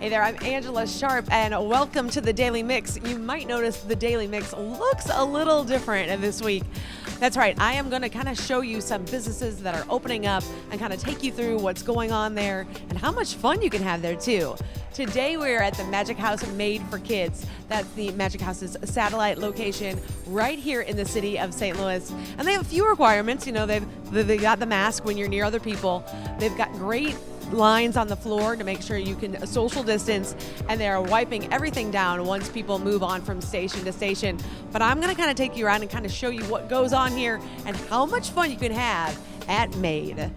Hey there, I'm Angela Sharp, and welcome to the Daily Mix. You might notice the Daily Mix looks a little different this week. That's right, I am going to kind of show you some businesses that are opening up and kind of take you through what's going on there and how much fun you can have there too. Today we're at the Magic House Made for Kids. That's the Magic House's satellite location right here in the city of St. Louis. And they have a few requirements. You know, they've got the mask when you're near other people. They've got great lines on the floor to make sure you can social distance, and they're wiping everything down once people move on from station to station. But I'm going to kind of take you around and kind of show you what goes on here and how much fun you can have at Made.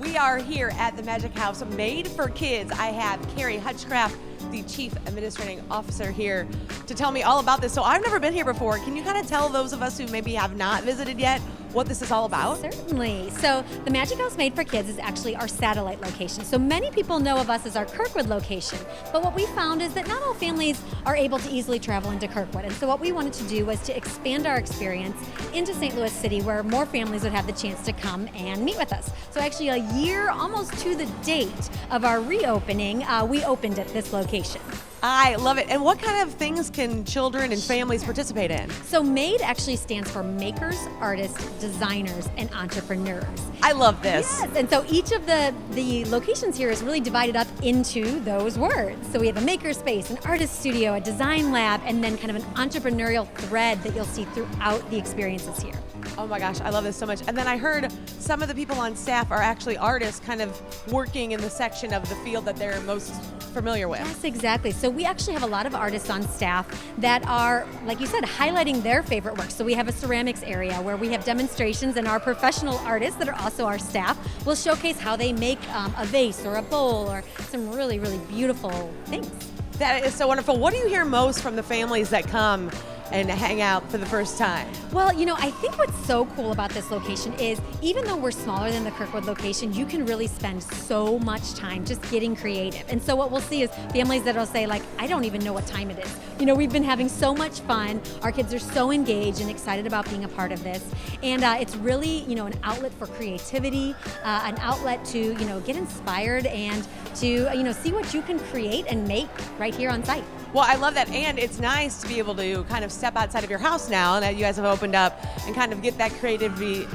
We are here at the Magic House Made for Kids. I have Carrie Hutchcraft, the Chief Administrating Officer, here to tell me all about this. So I've never been here before. Can you kind of tell those of us who maybe have not visited yet what this is all about? Certainly. So the Magic House Made for Kids is actually our satellite location. So many people know of us as our Kirkwood location, but what we found is that not all families are able to easily travel into Kirkwood. And so what we wanted to do was to expand our experience into St. Louis City, where more families would have the chance to come and meet with us. So actually a year almost to the date of our reopening, we opened at this location. I love it. And what kind of things can children and families participate in? So MADE actually stands for makers, artists, designers, and entrepreneurs. I love this. Yes, and so each of the locations here is really divided up into those words. So we have a maker space, an artist studio, a design lab, and then kind of an entrepreneurial thread that you'll see throughout the experiences here. Oh my gosh, I love this so much. And then I heard some of the people on staff are actually artists kind of working in the section of the field that they're most familiar with. Yes, exactly. So we actually have a lot of artists on staff that are, like you said, highlighting their favorite work. So we have a ceramics area where we have demonstrations, and our professional artists that are also our staff will showcase how they make a vase or a bowl or some really, really beautiful things. That is so wonderful. What do you hear most from the families that come and hang out for the first time? Well, you know, I think what's so cool about this location is even though we're smaller than the Kirkwood location, you can really spend so much time just getting creative. And so what we'll see is families that'll say, like, I don't even know what time it is. You know, we've been having so much fun. Our kids are so engaged and excited about being a part of this. And it's really, you know, an outlet for creativity, an outlet to, you know, get inspired and to, you know, see what you can create and make right here on site. Well, I love that, and it's nice to be able to kind of step outside of your house now that you guys have opened up and kind of get that creativity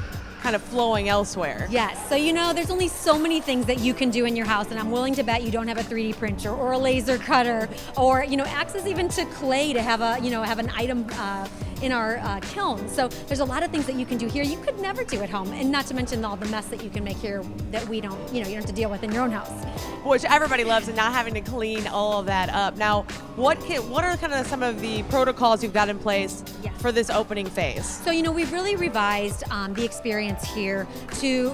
kind of flowing elsewhere. Yes, so you know, there's only so many things that you can do in your house, and I'm willing to bet you don't have a 3D printer or a laser cutter or, you know, access even to clay to have a, you know, have an item in our kiln. So there's a lot of things that you can do here you could never do at home, and not to mention all the mess that you can make here that we don't, you know, you don't have to deal with in your own house. Which everybody loves, and not having to clean all of that up. Now, what are kind of some of the protocols you've got in place for this opening phase? So, you know, we've really revised the experience here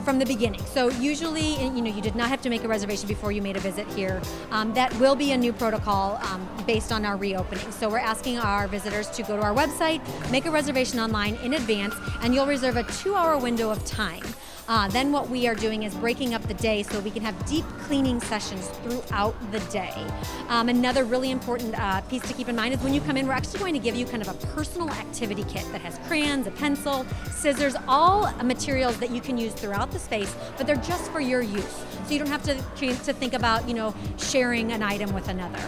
from the beginning. So usually, you know, you did not have to make a reservation before you made a visit here. That will be a new protocol based on our reopening. So we're asking our visitors to go to our website, make a reservation online in advance, and you'll reserve a 2-hour window of time. Then what we are doing is breaking up the day so we can have deep cleaning sessions throughout the day. Another really important piece to keep in mind is when you come in, we're actually going to give you kind of a personal activity kit that has crayons, a pencil, scissors, all materials that you can use throughout the space, but they're just for your use. So you don't have to think about, you know, sharing an item with another.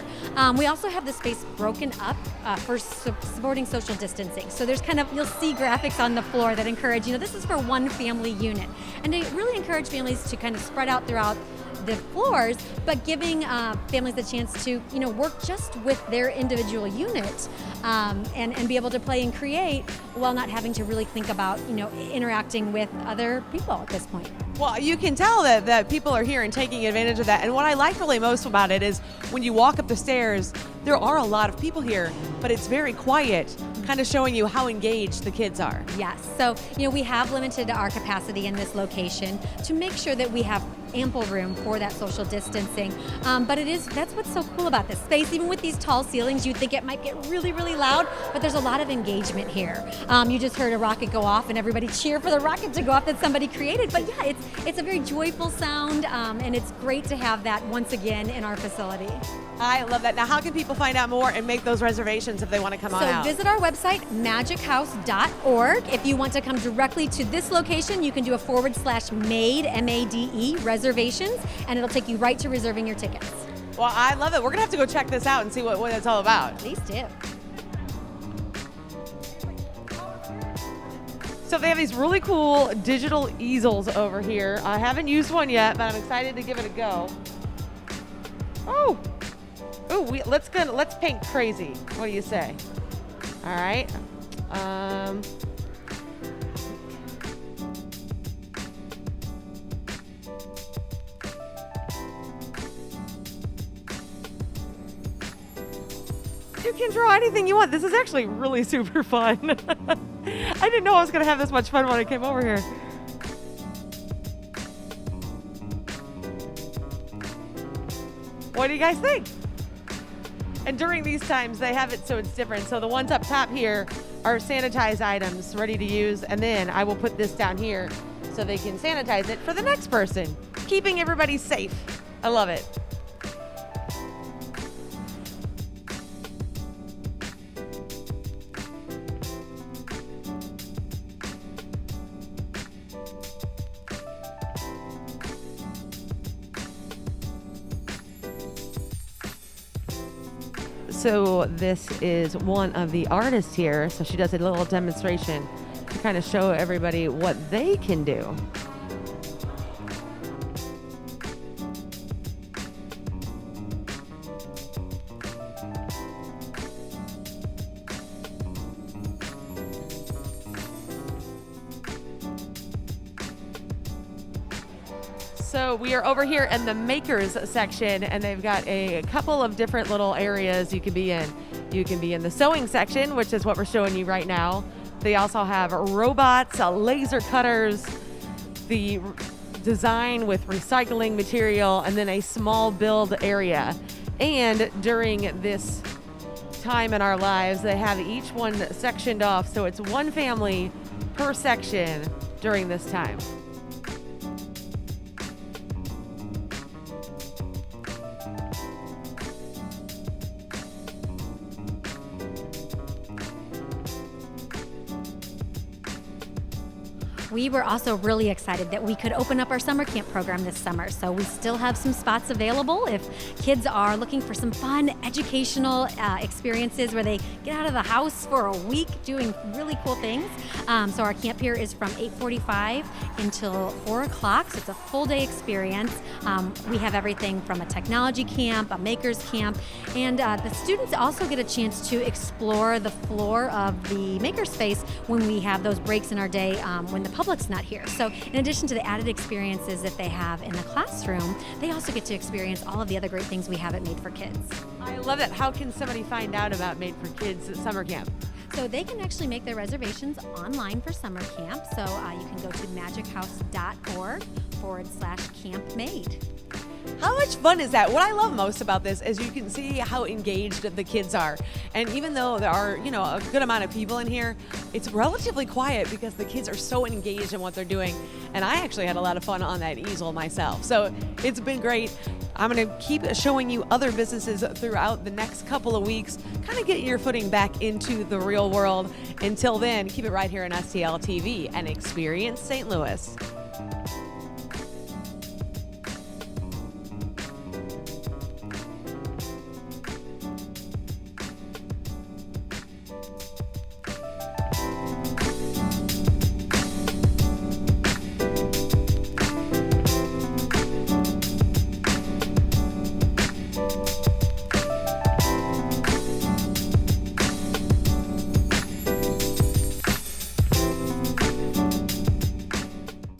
We also have the space broken up for supporting social distancing. So there's kind of, you'll see graphics on the floor that encourage, you know, this is for one family unit. And they really encourage families to kind of spread out throughout the floors, but giving families the chance to, you know, work just with their individual unit and be able to play and create while not having to really think about, you know, interacting with other people at this point. Well, you can tell that people are here and taking advantage of that. And what I like really most about it is when you walk up the stairs, there are a lot of people here, but it's very quiet, kind of showing you how engaged the kids are. Yes, so, you know, we have limited our capacity in this location to make sure that we have ample room for that social distancing. But that's what's so cool about this space. Even with these tall ceilings, you'd think it might get really, really loud, but there's a lot of engagement here. You just heard a rocket go off and everybody cheer for the rocket to go off that somebody created. But yeah, it's a very joyful sound, and it's great to have that once again in our facility. I love that. Now, how can people find out more and make those reservations if they want to come on out? So visit our website, magichouse.org. If you want to come directly to this location, you can do a /MADE, M-A-D-E, reservations, and it'll take you right to reserving your tickets. Well, I love it. We're going to have to go check this out and see what it's all about. Please do. So they have these really cool digital easels over here. I haven't used one yet, but I'm excited to give it a go. Oh, let's paint crazy. What do you say? All right. You can draw anything you want. This is actually really super fun. I didn't know I was going to have this much fun when I came over here. What do you guys think? And during these times, they have it so it's different. So the ones up top here are sanitized items ready to use. And then I will put this down here so they can sanitize it for the next person, keeping everybody safe. I love it. So this is one of the artists here. So she does a little demonstration to kind of show everybody what they can do. So we are over here in the makers section, and they've got a couple of different little areas you can be in. You can be in the sewing section, which is what we're showing you right now. They also have robots, laser cutters, the design with recycling material, and then a small build area. And during this time in our lives, they have each one sectioned off, so it's one family per section during this time. We were also really excited that we could open up our summer camp program this summer. So we still have some spots available if kids are looking for some fun educational experiences where they get out of the house for a week doing really cool things. So our camp here is from 8:45 until 4 o'clock. So it's a full day experience. We have everything from a technology camp, a maker's camp, and the students also get a chance to explore the floor of the makerspace when we have those breaks in our day when the public's not here. So in addition to the added experiences that they have in the classroom, they also get to experience all of the other great things we have at Made for Kids. I love that. How can somebody find out about Made for Kids at summer camp? So they can actually make their reservations online for summer camp. So you can go to magichouse.org/campmade. How much fun is that? What I love most about this is you can see how engaged the kids are. And even though there are, a good amount of people in here, it's relatively quiet because the kids are so engaged in what they're doing. And I actually had a lot of fun on that easel myself. So it's been great. I'm going to keep showing you other businesses throughout the next couple of weeks, kind of get your footing back into the real world. Until then, keep it right here on STL TV and Experience St. Louis.